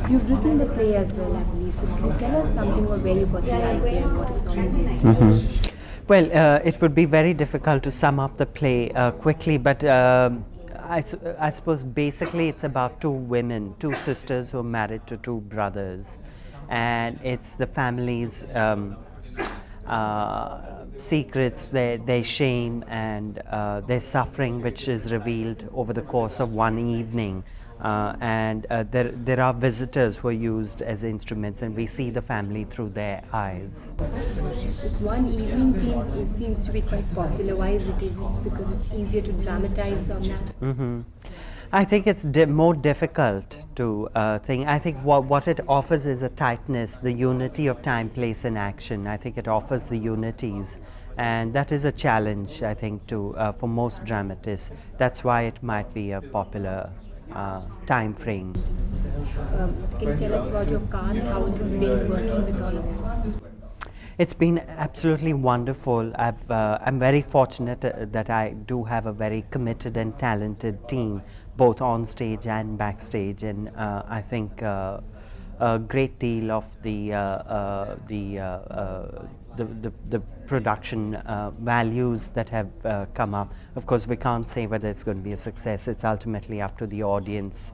You've written the play as well, I believe. So can you tell us something about where you got the idea and what it's all about? Well, it would be very difficult to sum up the play quickly, but I suppose basically it's about two women, two sisters who are married to two brothers, and it's the family's secrets, their shame, and their suffering, which is revealed over the course of one evening. There are visitors who are used as instruments, and we see the family through their eyes. This one evening theme seems to be quite popular. Why is it? Is it because it's easier to dramatize on that? I think it's more difficult to think. I think what it offers is a tightness, the unity of time, place, and action. I think it offers the unities, and that is a challenge, I think, for most dramatists. That's why it might be a popular time frame. Can you tell us about your cast, how it has been working with all of them? It's been absolutely wonderful. I'm very fortunate that I do have a very committed and talented team, both on stage and backstage, and I think a great deal of the production values that have come up. Of course, we can't say whether it's going to be a success. It's ultimately up to the audience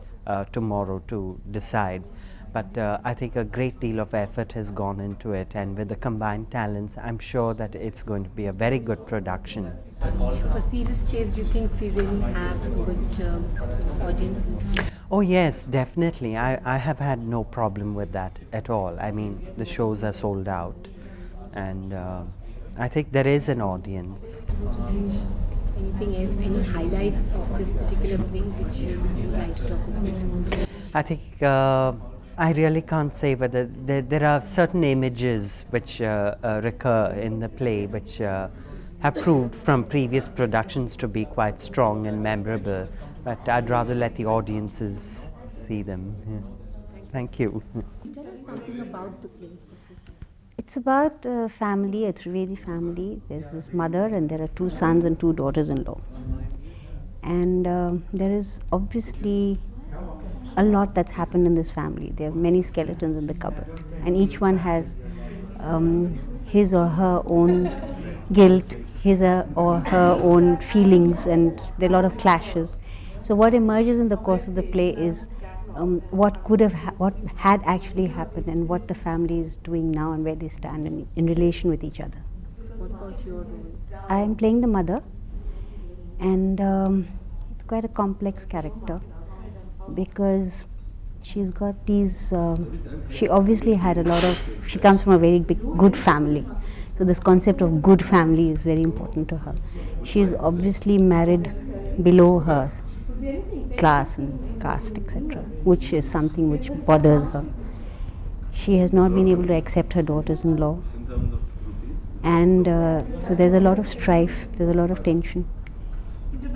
tomorrow to decide. But I think a great deal of effort has gone into it, and with the combined talents, I'm sure that it's going to be a very good production. For serious plays, do you think we really have a good audience? Oh yes, definitely. I have had no problem with that at all. I mean, the shows are sold out, and I think there is an audience. Anything else, any highlights of this particular play which you would like to talk about? I think I really can't say whether there are certain images which recur in the play which have proved from previous productions to be quite strong and memorable, but I'd rather let the audiences see them. Yeah. Thank you. Tell us something about the play. It's about a family, a Trivedi family. There's this mother and there are two sons and two daughters-in-law. And there is obviously a lot that's happened in this family. There are many skeletons in the cupboard, and each one has his or her own guilt, his or her own feelings, and there are a lot of clashes. So what emerges in the course of the play is what had actually happened, and what the family is doing now, and where they stand in relation with each other. What about your role? I am playing the mother, and it's quite a complex character, because she's got these, she obviously had a lot of, she comes from a very good family. So this concept of good family is very important to her. She's obviously married below her class and caste, etc., which is something which bothers her. She has not been able to accept her daughters-in-law. And so there's a lot of strife, there's a lot of tension.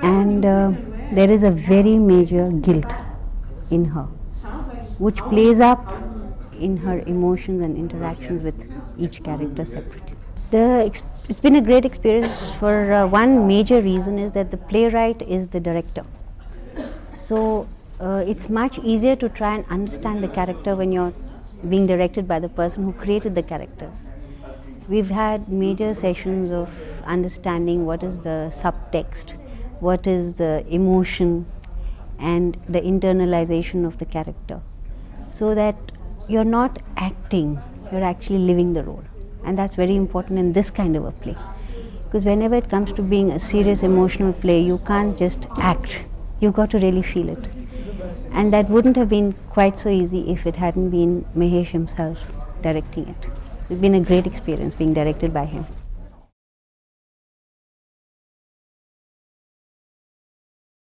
And there is a very major guilt in her, which plays up in her emotions and interactions with each character separately. It's been a great experience for one major reason is that the playwright is the director. So it's much easier to try and understand the character when you're being directed by the person who created the characters. We've had major sessions of understanding what is the subtext, what is the emotion, and the internalization of the character, so that you're not acting, you're actually living the role. And that's very important in this kind of a play, because whenever it comes to being a serious emotional play, you can't just act, you've got to really feel it. And that wouldn't have been quite so easy if it hadn't been Mahesh himself directing it. It's been a great experience being directed by him.